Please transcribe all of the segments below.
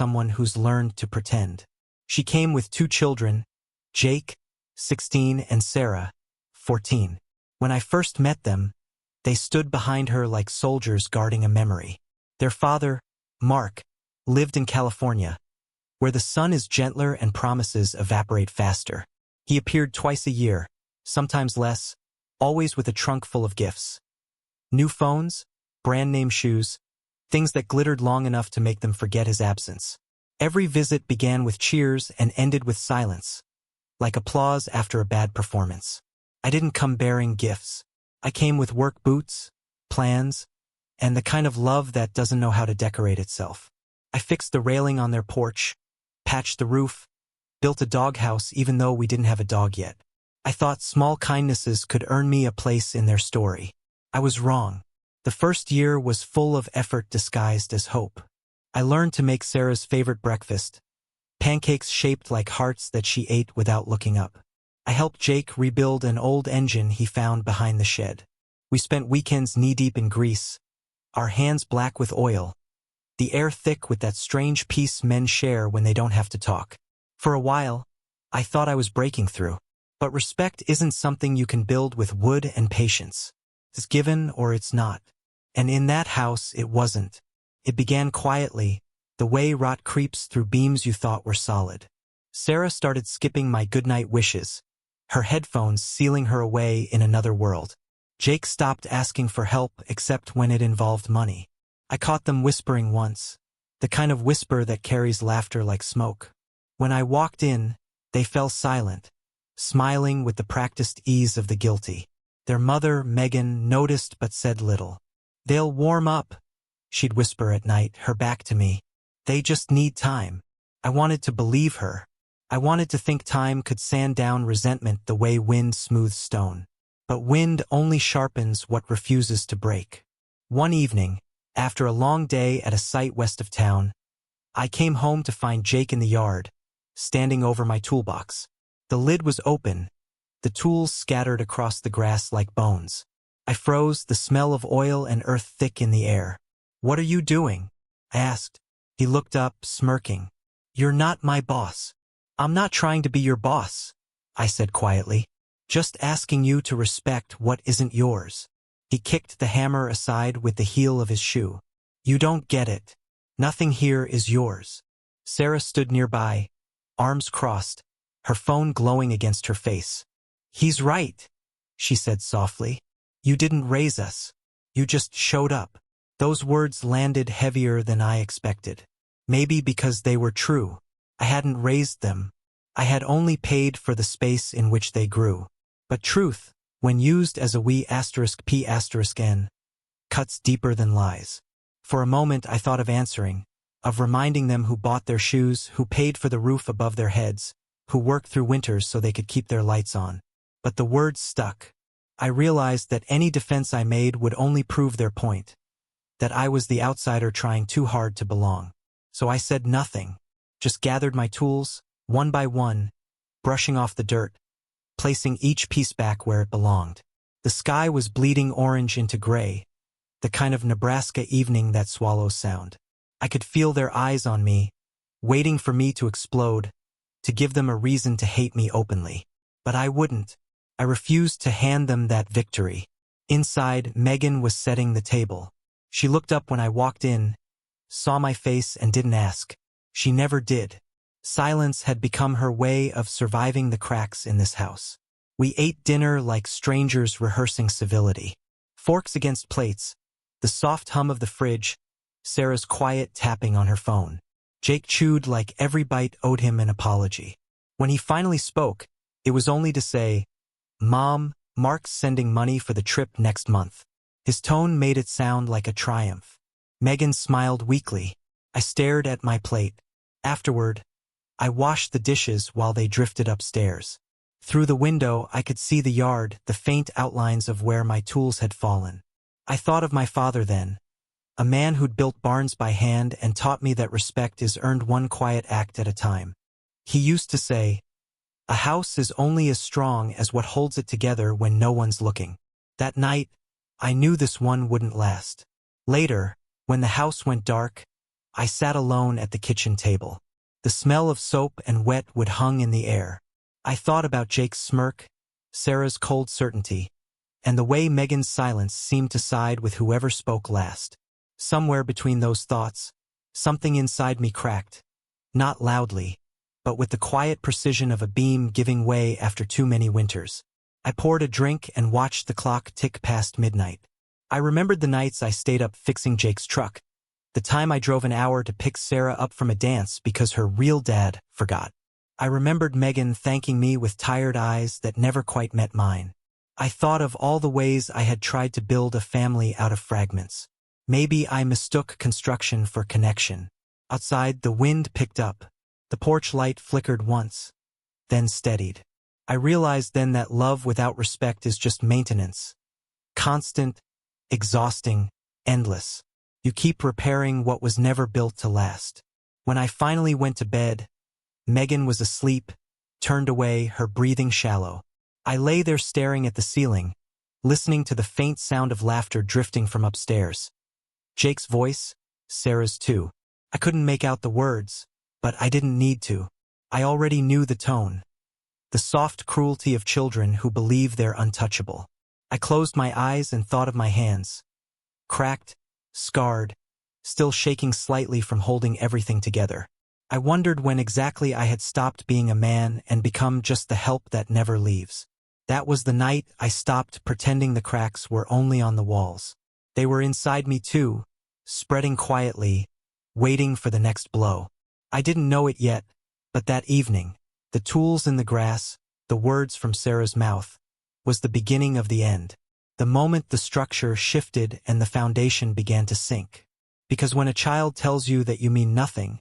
someone who's learned to pretend. She came with 2 children, Jake, 16, and Sarah, 14. When I first met them, they stood behind her like soldiers guarding a memory. Their father, Mark, lived in California, where the sun is gentler and promises evaporate faster. He appeared twice a year, sometimes less, always with a trunk full of gifts. New phones, brand-name shoes, things that glittered long enough to make them forget his absence. Every visit began with cheers and ended with silence, like applause after a bad performance. I didn't come bearing gifts. I came with work boots, plans, and the kind of love that doesn't know how to decorate itself. I fixed the railing on their porch, patched the roof, built a doghouse even though we didn't have a dog yet. I thought small kindnesses could earn me a place in their story. I was wrong. The first year was full of effort disguised as hope. I learned to make Sarah's favorite breakfast, pancakes shaped like hearts that she ate without looking up. I helped Jake rebuild an old engine he found behind the shed. We spent weekends knee-deep in grease, our hands black with oil, the air thick with that strange peace men share when they don't have to talk. For a while, I thought I was breaking through. But respect isn't something you can build with wood and patience. It's given or it's not. And in that house, it wasn't. It began quietly, the way rot creeps through beams you thought were solid. Sarah started skipping my goodnight wishes, her headphones sealing her away in another world. Jake stopped asking for help except when it involved money. I caught them whispering once, the kind of whisper that carries laughter like smoke. When I walked in, they fell silent, smiling with the practiced ease of the guilty. Their mother, Megan, noticed but said little. "They'll warm up," she'd whisper at night, her back to me. "They just need time." I wanted to believe her. I wanted to think time could sand down resentment the way wind smooths stone. But wind only sharpens what refuses to break. One evening, after a long day at a site west of town, I came home to find Jake in the yard, standing over my toolbox. The lid was open, the tools scattered across the grass like bones. I froze, the smell of oil and earth thick in the air. "What are you doing?" I asked. He looked up, smirking. "You're not my boss." "I'm not trying to be your boss," I said quietly. "Just asking you to respect what isn't yours." He kicked the hammer aside with the heel of his shoe. "You don't get it. Nothing here is yours." Sarah stood nearby, arms crossed, her phone glowing against her face. "He's right," she said softly. "You didn't raise us. You just showed up." Those words landed heavier than I expected. Maybe because they were true. I hadn't raised them. I had only paid for the space in which they grew. But truth, when used as a we*p*n, cuts deeper than lies. For a moment I thought of answering, of reminding them who bought their shoes, who paid for the roof above their heads, who worked through winters so they could keep their lights on. But the words stuck. I realized that any defense I made would only prove their point, that I was the outsider trying too hard to belong. So I said nothing, just gathered my tools, one by one, brushing off the dirt, placing each piece back where it belonged. The sky was bleeding orange into gray, the kind of Nebraska evening that swallows sound. I could feel their eyes on me, waiting for me to explode, to give them a reason to hate me openly. But I wouldn't. I refused to hand them that victory. Inside, Megan was setting the table. She looked up when I walked in, saw my face and didn't ask. She never did. Silence had become her way of surviving the cracks in this house. We ate dinner like strangers rehearsing civility. Forks against plates, the soft hum of the fridge, Sarah's quiet tapping on her phone. Jake chewed like every bite owed him an apology. When he finally spoke, it was only to say, "Mom, Mark's sending money for the trip next month." His tone made it sound like a triumph. Megan smiled weakly. I stared at my plate. Afterward, I washed the dishes while they drifted upstairs. Through the window, I could see the yard, the faint outlines of where my tools had fallen. I thought of my father then, a man who'd built barns by hand and taught me that respect is earned one quiet act at a time. He used to say, "A house is only as strong as what holds it together when no one's looking." That night, I knew this one wouldn't last. Later, when the house went dark, I sat alone at the kitchen table. The smell of soap and wet wood hung in the air. I thought about Jake's smirk, Sarah's cold certainty, and the way Megan's silence seemed to side with whoever spoke last. Somewhere between those thoughts, something inside me cracked. Not loudly, but with the quiet precision of a beam giving way after too many winters. I poured a drink and watched the clock tick past midnight. I remembered the nights I stayed up fixing Jake's truck, the time I drove an hour to pick Sarah up from a dance because her real dad forgot. I remembered Megan thanking me with tired eyes that never quite met mine. I thought of all the ways I had tried to build a family out of fragments. Maybe I mistook construction for connection. Outside, the wind picked up. The porch light flickered once, then steadied. I realized then that love without respect is just maintenance. Constant, exhausting, endless. You keep repairing what was never built to last. When I finally went to bed, Megan was asleep, turned away, her breathing shallow. I lay there staring at the ceiling, listening to the faint sound of laughter drifting from upstairs. Jake's voice, Sarah's too. I couldn't make out the words, but I didn't need to. I already knew the tone. The soft cruelty of children who believe they're untouchable. I closed my eyes and thought of my hands. Cracked, scarred, still shaking slightly from holding everything together. I wondered when exactly I had stopped being a man and become just the help that never leaves. That was the night I stopped pretending the cracks were only on the walls. They were inside me too, spreading quietly, waiting for the next blow. I didn't know it yet, but that evening, the tools in the grass, the words from Sarah's mouth, was the beginning of the end. The moment the structure shifted and the foundation began to sink. Because when a child tells you that you mean nothing,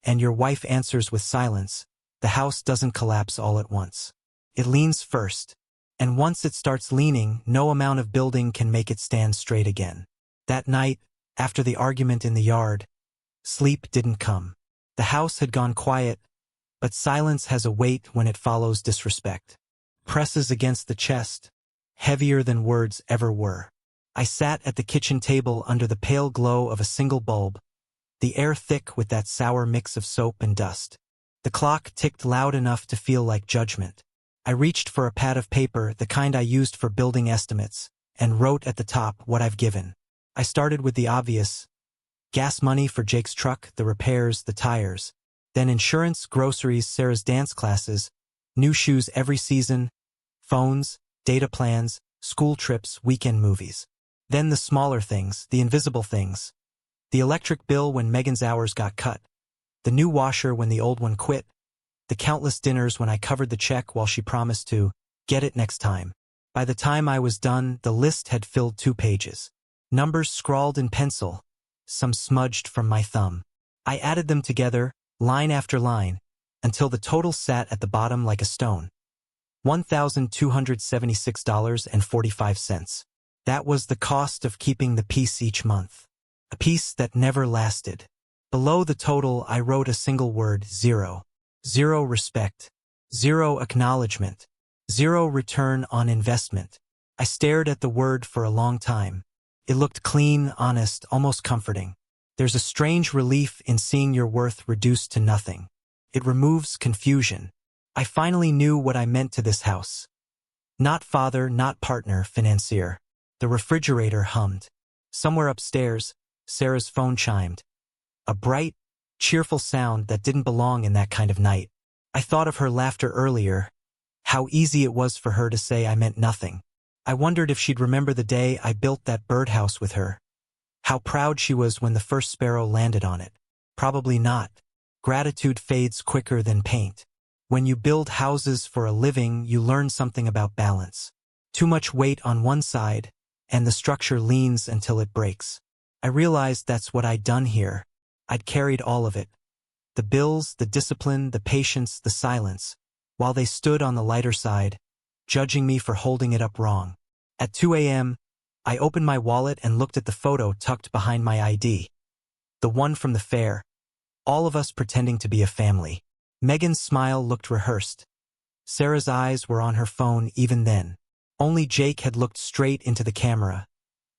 and your wife answers with silence, the house doesn't collapse all at once. It leans first, and once it starts leaning, no amount of building can make it stand straight again. That night, after the argument in the yard, sleep didn't come. The house had gone quiet, but silence has a weight when it follows disrespect. Presses against the chest, heavier than words ever were. I sat at the kitchen table under the pale glow of a single bulb, the air thick with that sour mix of soap and dust. The clock ticked loud enough to feel like judgment. I reached for a pad of paper, the kind I used for building estimates, and wrote at the top what I've given. I started with the obvious: gas money for Jake's truck, the repairs, the tires. Then insurance, groceries, Sarah's dance classes, new shoes every season, phones, data plans, school trips, weekend movies. Then the smaller things, the invisible things. The electric bill when Megan's hours got cut. The new washer when the old one quit. The countless dinners when I covered the check while she promised to get it next time. By the time I was done, the list had filled 2 pages. Numbers scrawled in pencil, some smudged from my thumb. I added them together, line after line, until the total sat at the bottom like a stone. $1,276.45. That was the cost of keeping the peace each month. A peace that never lasted. Below the total, I wrote a single word: zero. Zero respect. Zero acknowledgement. Zero return on investment. I stared at the word for a long time. It looked clean, honest, almost comforting. There's a strange relief in seeing your worth reduced to nothing. It removes confusion. I finally knew what I meant to this house. Not father, not partner, financier. The refrigerator hummed. Somewhere upstairs, Sarah's phone chimed. A bright, cheerful sound that didn't belong in that kind of night. I thought of her laughter earlier, how easy it was for her to say I meant nothing. I wondered if she'd remember the day I built that birdhouse with her. How proud she was when the first sparrow landed on it. Probably not. Gratitude fades quicker than paint. When you build houses for a living, you learn something about balance. Too much weight on one side, and the structure leans until it breaks. I realized that's what I'd done here. I'd carried all of it. The bills, the discipline, the patience, the silence, while they stood on the lighter side, judging me for holding it up wrong. At 2 a.m., I opened my wallet and looked at the photo tucked behind my ID. The one from the fair. All of us pretending to be a family. Megan's smile looked rehearsed. Sarah's eyes were on her phone even then. Only Jake had looked straight into the camera.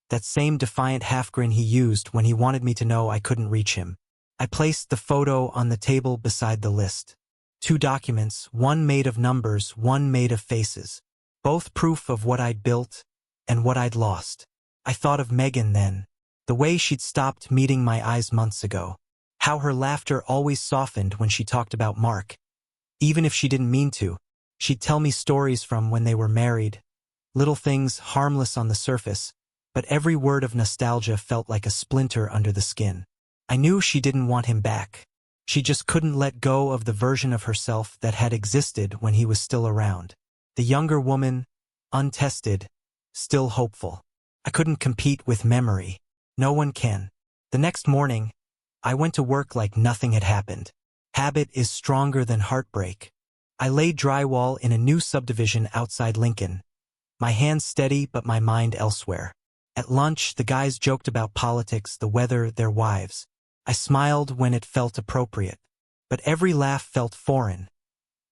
That same defiant half-grin he used when he wanted me to know I couldn't reach him. I placed the photo on the table beside the list. 2 documents, one made of numbers, one made of faces. Both proof of what I'd built and what I'd lost. I thought of Megan then. The way she'd stopped meeting my eyes months ago. How her laughter always softened when she talked about Mark. Even if she didn't mean to, she'd tell me stories from when they were married. Little things harmless on the surface, but every word of nostalgia felt like a splinter under the skin. I knew she didn't want him back. She just couldn't let go of the version of herself that had existed when he was still around. The younger woman, untested, still hopeful. I couldn't compete with memory. No one can. The next morning, I went to work like nothing had happened. Habit is stronger than heartbreak. I laid drywall in a new subdivision outside Lincoln. My hands steady but my mind elsewhere. At lunch, the guys joked about politics, the weather, their wives. I smiled when it felt appropriate. But every laugh felt foreign,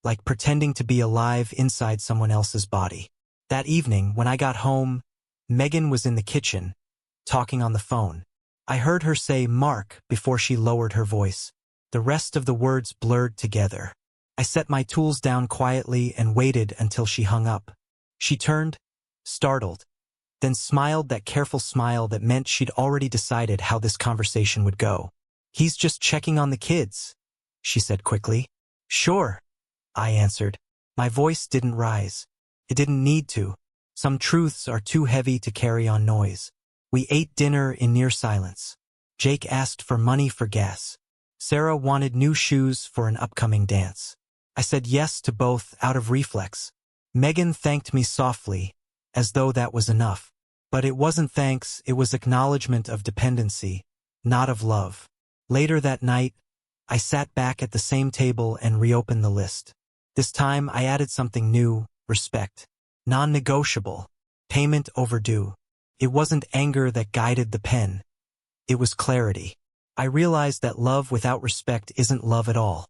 like pretending to be alive inside someone else's body. That evening, when I got home, Megan was in the kitchen, talking on the phone. I heard her say Mark before she lowered her voice. The rest of the words blurred together. I set my tools down quietly and waited until she hung up. She turned, startled, then smiled that careful smile that meant she'd already decided how this conversation would go. "He's just checking on the kids," she said quickly. "Sure," I answered. My voice didn't rise. It didn't need to. Some truths are too heavy to carry on noise. We ate dinner in near silence. Jake asked for money for gas. Sarah wanted new shoes for an upcoming dance. I said yes to both out of reflex. Megan thanked me softly, as though that was enough. But it wasn't thanks, it was acknowledgement of dependency, not of love. Later that night, I sat back at the same table and reopened the list. This time I added something new: respect. Non-negotiable. Payment overdue. It wasn't anger that guided the pen. It was clarity. I realized that love without respect isn't love at all.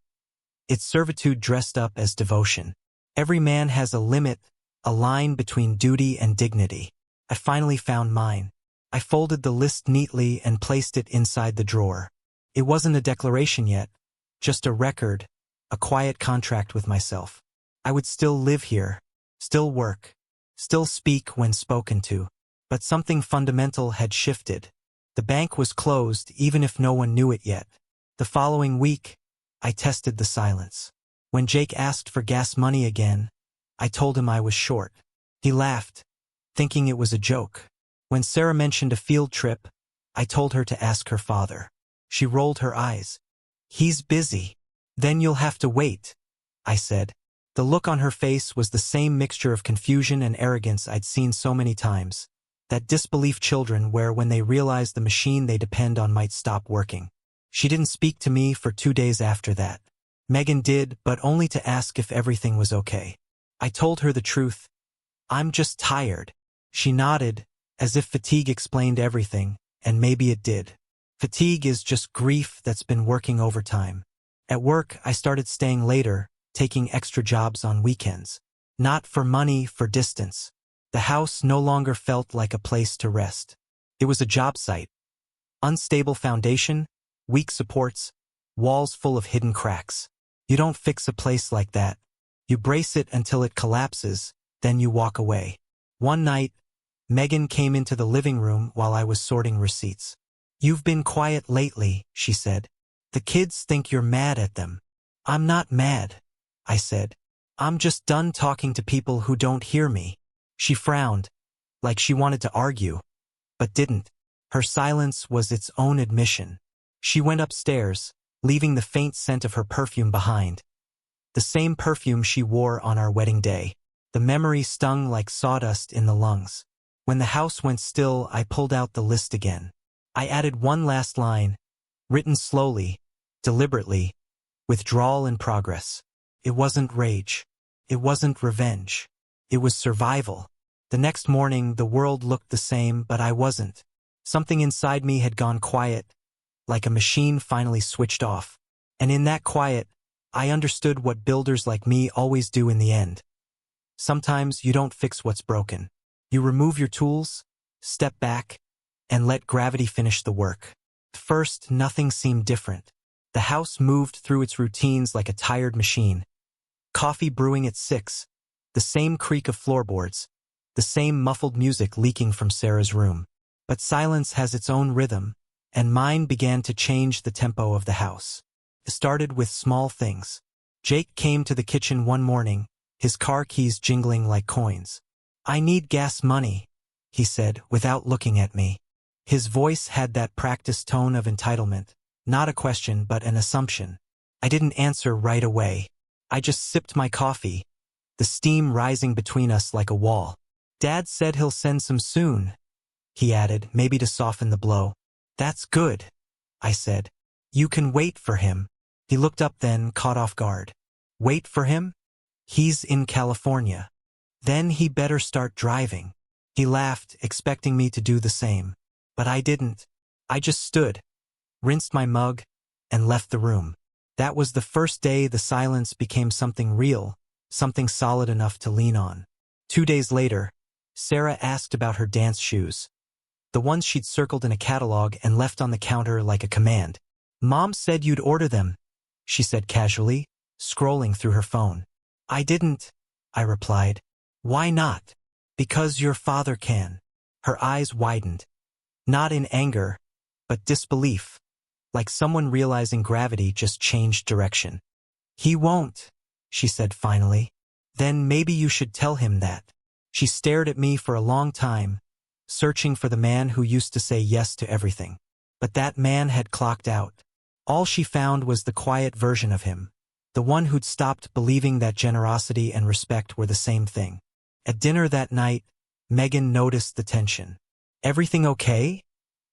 It's servitude dressed up as devotion. Every man has a limit, a line between duty and dignity. I finally found mine. I folded the list neatly and placed it inside the drawer. It wasn't a declaration yet, just a record, a quiet contract with myself. I would still live here, still work, still speak when spoken to. But something fundamental had shifted. The bank was closed even if no one knew it yet. The following week, I tested the silence. When Jake asked for gas money again, I told him I was short. He laughed, thinking it was a joke. When Sarah mentioned a field trip, I told her to ask her father. She rolled her eyes. "He's busy." "Then you'll have to wait," I said. The look on her face was the same mixture of confusion and arrogance I'd seen so many times. That disbelief children wear when they realize the machine they depend on might stop working. She didn't speak to me for 2 days after that. Megan did, but only to ask if everything was okay. I told her the truth. "I'm just tired." She nodded, as if fatigue explained everything, and maybe it did. Fatigue is just grief that's been working overtime. At work, I started staying later, taking extra jobs on weekends. Not for money, for distance. The house no longer felt like a place to rest. It was a job site. Unstable foundation, weak supports, walls full of hidden cracks. You don't fix a place like that. You brace it until it collapses, then you walk away. One night, Megan came into the living room while I was sorting receipts. "You've been quiet lately," she said. "The kids think you're mad at them." "I'm not mad," I said. "I'm just done talking to people who don't hear me." She frowned, like she wanted to argue, but didn't. Her silence was its own admission. She went upstairs, leaving the faint scent of her perfume behind. The same perfume she wore on our wedding day. The memory stung like sawdust in the lungs. When the house went still, I pulled out the list again. I added one last line, written slowly, deliberately, withdrawal in progress. It wasn't rage. It wasn't revenge. It was survival. The next morning, the world looked the same, but I wasn't. Something inside me had gone quiet, like a machine finally switched off. And in that quiet, I understood what builders like me always do in the end. Sometimes you don't fix what's broken. You remove your tools, step back, and let gravity finish the work. At first, nothing seemed different. The house moved through its routines like a tired machine. Coffee brewing at 6, the same creak of floorboards, the same muffled music leaking from Sarah's room. But silence has its own rhythm, and mine began to change the tempo of the house. It started with small things. Jake came to the kitchen one morning, his car keys jingling like coins. "I need gas money," he said, without looking at me. His voice had that practiced tone of entitlement, not a question but an assumption. I didn't answer right away. I just sipped my coffee, the steam rising between us like a wall. "Dad said he'll send some soon," he added, maybe to soften the blow. "That's good," I said. "You can wait for him." He looked up then, caught off guard. "Wait for him? He's in California. Then he better start driving." He laughed, expecting me to do the same. But I didn't. I just stood, rinsed my mug, and left the room. That was the first day the silence became something real, something solid enough to lean on. 2 days later, Sarah asked about her dance shoes, the ones she'd circled in a catalog and left on the counter like a command. "Mom said you'd order them," she said casually, scrolling through her phone. "I didn't," I replied. "Why not?" "Because your father can." Her eyes widened. Not in anger, but disbelief, like someone realizing gravity just changed direction. "He won't," she said finally. "Then maybe you should tell him that." She stared at me for a long time, searching for the man who used to say yes to everything. But that man had clocked out. All she found was the quiet version of him, the one who'd stopped believing that generosity and respect were the same thing. At dinner that night, Megan noticed the tension. "Everything okay?"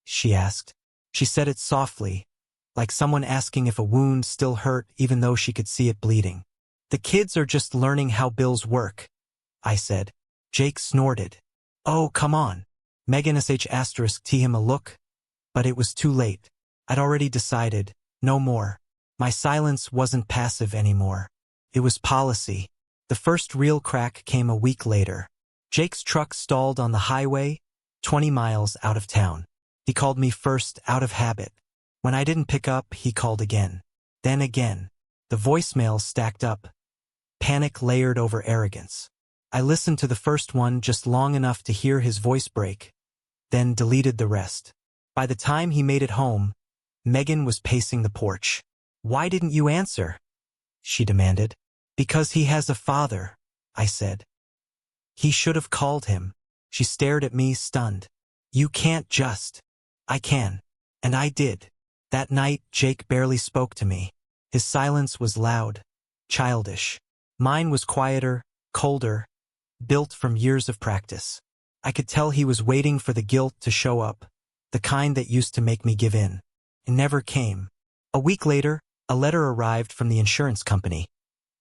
she asked. She said it softly, like someone asking if a wound still hurt even though she could see it bleeding. "The kids are just learning how bills work," I said. Jake snorted. "Oh, come on." Megan asked him a look, but it was too late. I'd already decided, no more. My silence wasn't passive anymore. It was policy. The first real crack came a week later. Jake's truck stalled on the highway, 20 miles out of town. He called me first out of habit. When I didn't pick up, he called again. Then again. The voicemails stacked up. Panic layered over arrogance. I listened to the first one just long enough to hear his voice break, then deleted the rest. By the time he made it home, Megan was pacing the porch. "Why didn't you answer?" she demanded. "Because he has a father," I said. "He should have called him." She stared at me, stunned. "You can't just." "I can." And I did. That night, Jake barely spoke to me. His silence was loud, childish. Mine was quieter, colder, built from years of practice. I could tell he was waiting for the guilt to show up, the kind that used to make me give in. It never came. A week later, a letter arrived from the insurance company.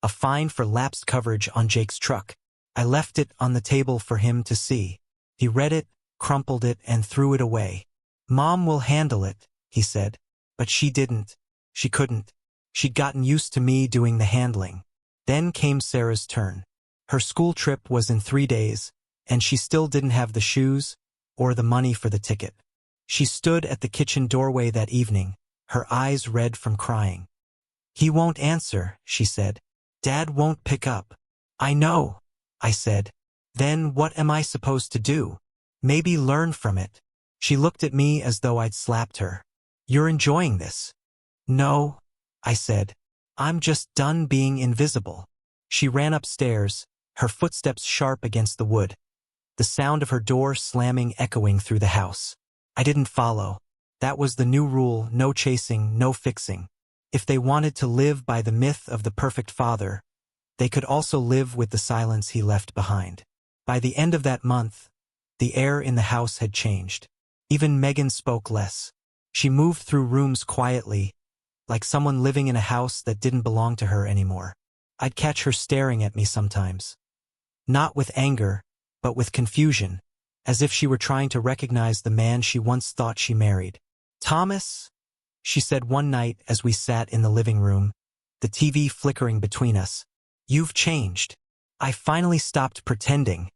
A fine for lapsed coverage on Jake's truck. I left it on the table for him to see. He read it, crumpled it, and threw it away. "Mom will handle it," he said. But she didn't. She couldn't. She'd gotten used to me doing the handling. Then came Sarah's turn. Her school trip was in 3 days, and she still didn't have the shoes or the money for the ticket. She stood at the kitchen doorway that evening, her eyes red from crying. "He won't answer," she said. "Dad won't pick up." "I know," I said. "Then what am I supposed to do?" "Maybe learn from it." She looked at me as though I'd slapped her. "You're enjoying this." "No," I said. "I'm just done being invisible." She ran upstairs, her footsteps sharp against the wood, the sound of her door slamming echoing through the house. I didn't follow. That was the new rule: no chasing, no fixing. If they wanted to live by the myth of the perfect father, they could also live with the silence he left behind. By the end of that month, the air in the house had changed. Even Megan spoke less. She moved through rooms quietly, like someone living in a house that didn't belong to her anymore. I'd catch her staring at me sometimes. Not with anger, but with confusion, as if she were trying to recognize the man she once thought she married. "Thomas," she said one night as we sat in the living room, the TV flickering between us. "You've changed." "I finally stopped pretending,"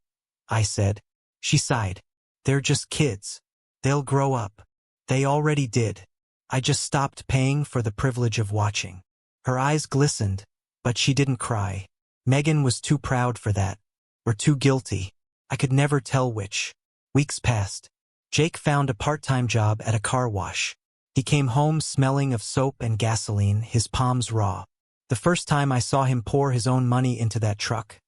I said. She sighed. "They're just kids. They'll grow up." "They already did," I just stopped paying for the privilege of watching. Her eyes glistened, but she didn't cry. Megan was too proud for that, or too guilty. I could never tell which. Weeks passed. Jake found a part-time job at a car wash. He came home smelling of soap and gasoline, his palms raw. The first time I saw him pour his own money into that truck,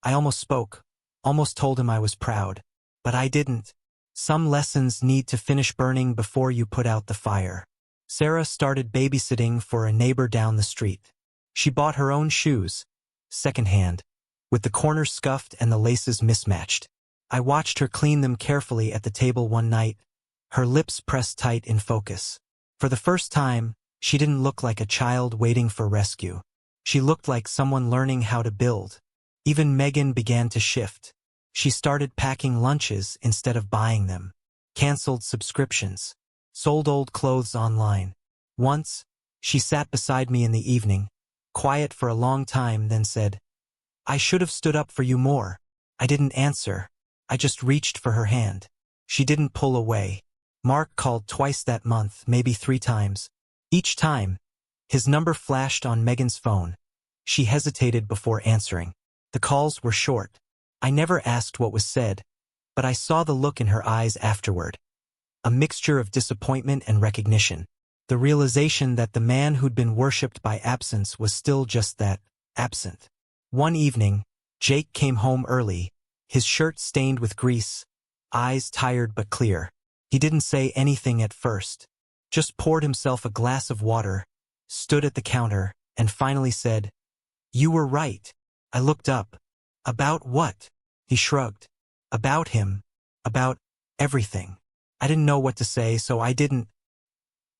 I almost spoke, almost told him I was proud. But I didn't. Some lessons need to finish burning before you put out the fire. Sarah started babysitting for a neighbor down the street. She bought her own shoes, secondhand, with the corners scuffed and the laces mismatched. I watched her clean them carefully at the table one night, her lips pressed tight in focus. For the first time, she didn't look like a child waiting for rescue. She looked like someone learning how to build. Even Megan began to shift. She started packing lunches instead of buying them, canceled subscriptions, sold old clothes online. Once, she sat beside me in the evening, quiet for a long time, then said, "I should have stood up for you more." I didn't answer. I just reached for her hand. She didn't pull away. Mark called twice that month, maybe 3 times. Each time, his number flashed on Megan's phone. She hesitated before answering. The calls were short. I never asked what was said, but I saw the look in her eyes afterward. A mixture of disappointment and recognition. The realization that the man who'd been worshipped by absence was still just that, absent. One evening, Jake came home early, his shirt stained with grease, eyes tired but clear. He didn't say anything at first, just poured himself a glass of water, stood at the counter, and finally said, "You were right." I looked up. "About what?" He shrugged. "About him. About everything." I didn't know what to say, so I didn't.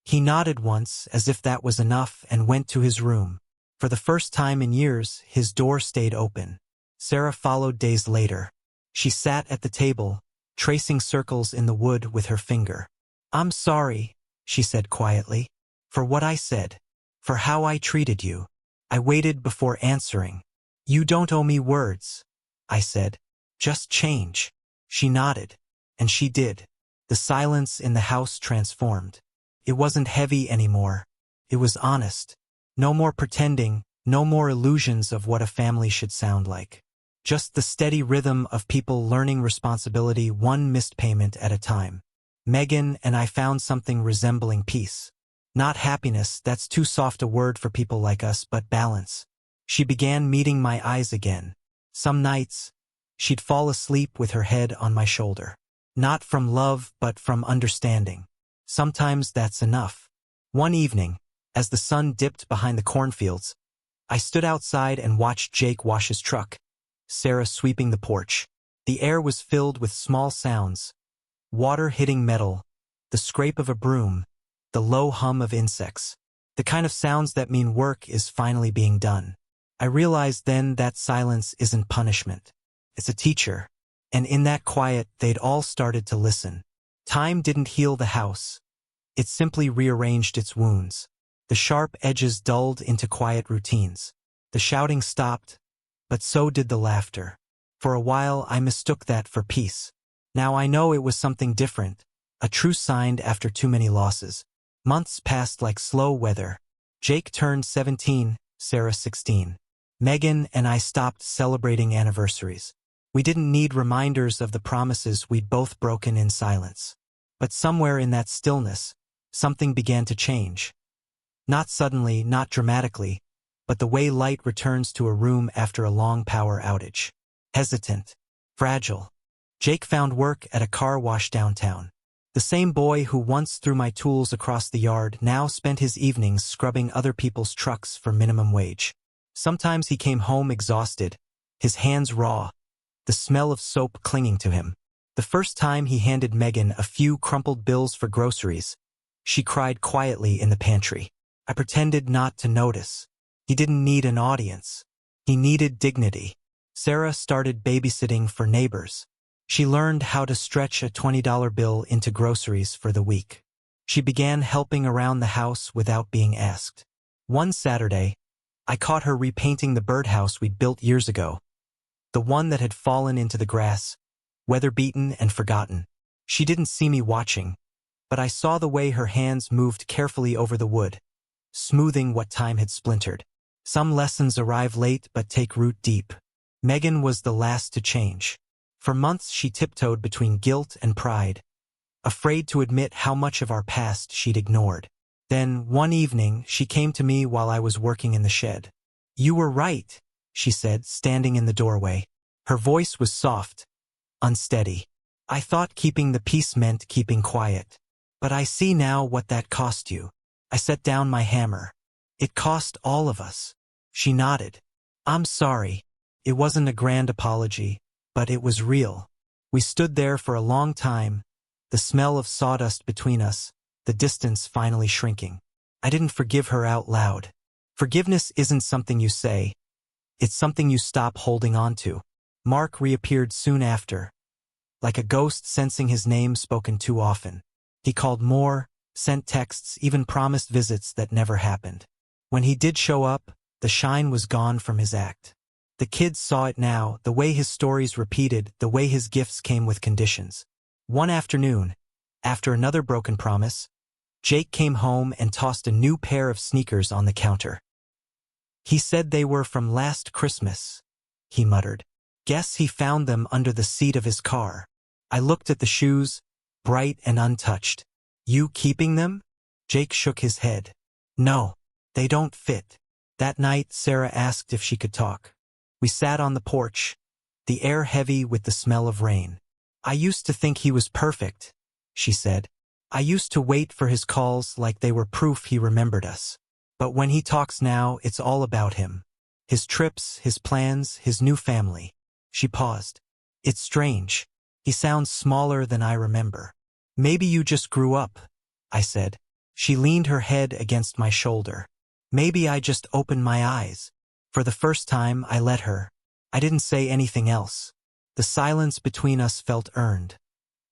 He nodded once, as if that was enough, and went to his room. For the first time in years, his door stayed open. Sarah followed days later. She sat at the table, tracing circles in the wood with her finger. "I'm sorry," she said quietly, "for what I said, for how I treated you." I waited before answering. "You don't owe me words," I said. "Just change." She nodded, and she did. The silence in the house transformed. It wasn't heavy anymore. It was honest. No more pretending, no more illusions of what a family should sound like. Just the steady rhythm of people learning responsibility, one missed payment at a time. Megan and I found something resembling peace. Not happiness, that's too soft a word for people like us, but balance. She began meeting my eyes again. Some nights, she'd fall asleep with her head on my shoulder. Not from love, but from understanding. Sometimes that's enough. One evening, as the sun dipped behind the cornfields, I stood outside and watched Jake wash his truck, Sarah sweeping the porch. The air was filled with small sounds. Water hitting metal, the scrape of a broom, the low hum of insects. The kind of sounds that mean work is finally being done. I realized then that silence isn't punishment. It's a teacher. And in that quiet, they'd all started to listen. Time didn't heal the house. It simply rearranged its wounds. The sharp edges dulled into quiet routines. The shouting stopped, but so did the laughter. For a while, I mistook that for peace. Now I know it was something different, a truce signed after too many losses. Months passed like slow weather. Jake turned 17, Sarah 16. Megan and I stopped celebrating anniversaries. We didn't need reminders of the promises we'd both broken in silence. But somewhere in that stillness, something began to change. Not suddenly, not dramatically, but the way light returns to a room after a long power outage. Hesitant. Fragile. Jake found work at a car wash downtown. The same boy who once threw my tools across the yard now spent his evenings scrubbing other people's trucks for minimum wage. Sometimes he came home exhausted, his hands raw, the smell of soap clinging to him. The first time he handed Megan a few crumpled bills for groceries, she cried quietly in the pantry. I pretended not to notice. He didn't need an audience. He needed dignity. Sarah started babysitting for neighbors. She learned how to stretch a $20 bill into groceries for the week. She began helping around the house without being asked. One Saturday, I caught her repainting the birdhouse we'd built years ago. The one that had fallen into the grass, weather-beaten and forgotten. She didn't see me watching, but I saw the way her hands moved carefully over the wood, smoothing what time had splintered. Some lessons arrive late but take root deep. Megan was the last to change. For months she tiptoed between guilt and pride, afraid to admit how much of our past she'd ignored. Then, one evening, she came to me while I was working in the shed. "You were right," she said, standing in the doorway. Her voice was soft, unsteady. "I thought keeping the peace meant keeping quiet. But I see now what that cost you." I set down my hammer. "It cost all of us." She nodded. "I'm sorry. It wasn't a grand apology, but it was real." We stood there for a long time, the smell of sawdust between us, the distance finally shrinking. I didn't forgive her out loud. Forgiveness isn't something you say. It's something you stop holding on to. Mark reappeared soon after, like a ghost sensing his name spoken too often. He called more, sent texts, even promised visits that never happened. When he did show up, the shine was gone from his act. The kids saw it now, the way his stories repeated, the way his gifts came with conditions. One afternoon, after another broken promise, Jake came home and tossed a new pair of sneakers on the counter. "He said they were from last Christmas," he muttered. "Guess he found them under the seat of his car." I looked at the shoes, bright and untouched. "You keeping them?" Jake shook his head. "No, they don't fit." That night, Sarah asked if she could talk. We sat on the porch, the air heavy with the smell of rain. "I used to think he was perfect," she said. "I used to wait for his calls like they were proof he remembered us. But when he talks now, it's all about him. His trips, his plans, his new family." She paused. "It's strange. He sounds smaller than I remember." "Maybe you just grew up," I said. She leaned her head against my shoulder. "Maybe I just opened my eyes." For the first time, I let her. I didn't say anything else. The silence between us felt earned.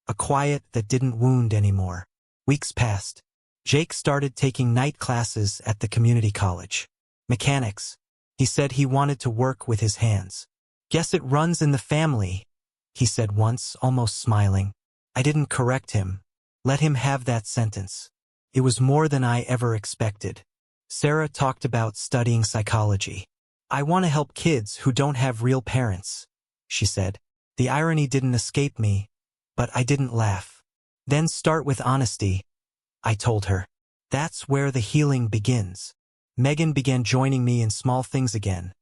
A quiet that didn't wound anymore. Weeks passed. Jake started taking night classes at the community college. Mechanics. He said he wanted to work with his hands. "Guess it runs in the family," he said once, almost smiling. I didn't correct him. Let him have that sentence. It was more than I ever expected. Sarah talked about studying psychology. "I want to help kids who don't have real parents," she said. The irony didn't escape me, but I didn't laugh. "Then start with honesty," I told her. "That's where the healing begins." Megan began joining me in small things again.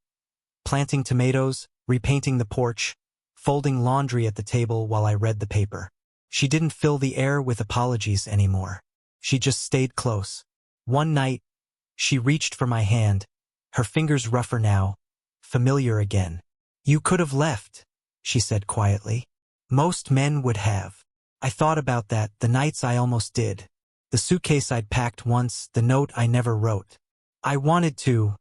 Planting tomatoes, repainting the porch, folding laundry at the table while I read the paper. She didn't fill the air with apologies anymore. She just stayed close. One night, she reached for my hand, her fingers rougher now, familiar again. "You could have left," she said quietly. "Most men would have." I thought about that, the nights I almost did. The suitcase I'd packed once, the note I never wrote. "I wanted to,"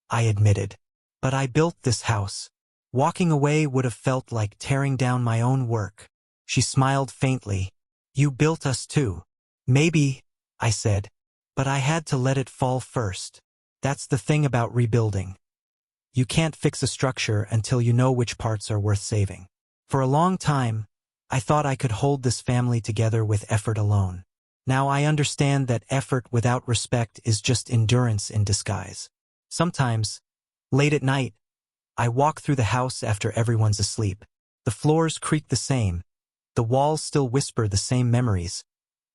I admitted. "But I built this house. Walking away would have felt like tearing down my own work." She smiled faintly. "You built us too." "Maybe," I said. "But I had to let it fall first." That's the thing about rebuilding. You can't fix a structure until you know which parts are worth saving. For a long time, I thought I could hold this family together with effort alone. Now I understand that effort without respect is just endurance in disguise. Sometimes, late at night, I walk through the house after everyone's asleep. The floors creak the same. The walls still whisper the same memories,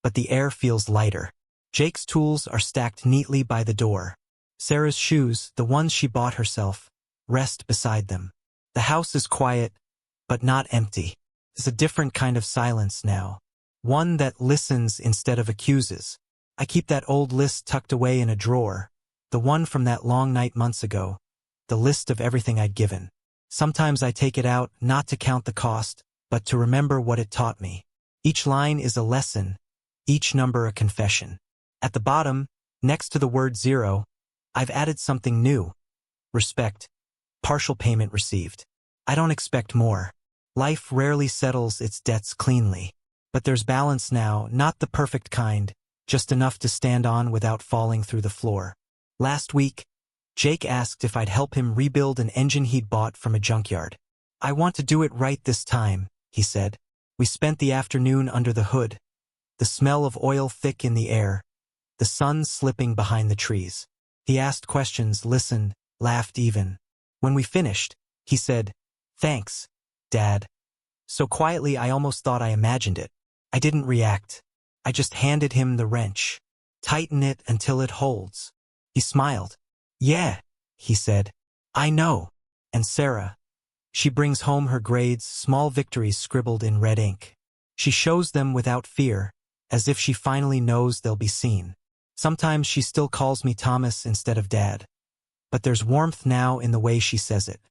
but the air feels lighter. Jake's tools are stacked neatly by the door. Sarah's shoes, the ones she bought herself, rest beside them. The house is quiet, but not empty. It's a different kind of silence now. One that listens instead of accuses. I keep that old list tucked away in a drawer, the one from that long night months ago, the list of everything I'd given. Sometimes I take it out, not to count the cost, but to remember what it taught me. Each line is a lesson, each number a confession. At the bottom, next to the word 0, I've added something new. Respect. Partial payment received. I don't expect more. Life rarely settles its debts cleanly. But there's balance now, not the perfect kind, just enough to stand on without falling through the floor. Last week, Jake asked if I'd help him rebuild an engine he'd bought from a junkyard. "I want to do it right this time," he said. We spent the afternoon under the hood, the smell of oil thick in the air, the sun slipping behind the trees. He asked questions, listened, laughed even. When we finished, he said, "Thanks, Dad." So quietly I almost thought I imagined it. I didn't react. I just handed him the wrench. "Tighten it until it holds." He smiled. "Yeah," he said. "I know." And Sarah, she brings home her grades, small victories scribbled in red ink. She shows them without fear, as if she finally knows they'll be seen. Sometimes she still calls me Thomas instead of Dad. But there's warmth now in the way she says it.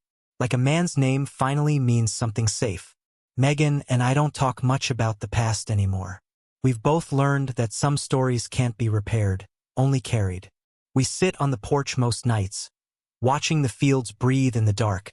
Like a man's name finally means something safe. Megan and I don't talk much about the past anymore. We've both learned that some stories can't be repaired, only carried. We sit on the porch most nights, watching the fields breathe in the dark,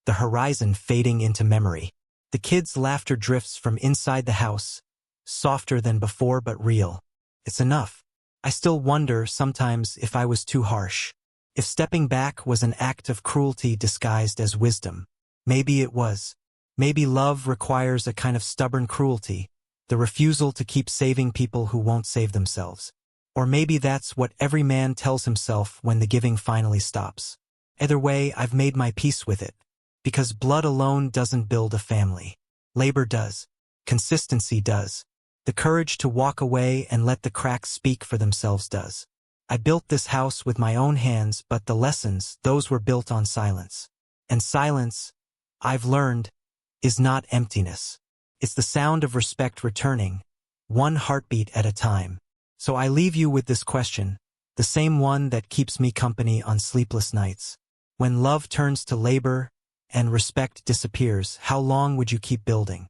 the horizon fading into memory. The kids' laughter drifts from inside the house, softer than before but real. It's enough. I still wonder sometimes if I was too harsh. If stepping back was an act of cruelty disguised as wisdom. Maybe it was. Maybe love requires a kind of stubborn cruelty, the refusal to keep saving people who won't save themselves. Or maybe that's what every man tells himself when the giving finally stops. Either way, I've made my peace with it. Because blood alone doesn't build a family. Labor does. Consistency does. The courage to walk away and let the cracks speak for themselves does. I built this house with my own hands, but the lessons, those were built on silence. And silence, I've learned, is not emptiness. It's the sound of respect returning, one heartbeat at a time. So I leave you with this question, the same one that keeps me company on sleepless nights. When love turns to labor and respect disappears, how long would you keep building?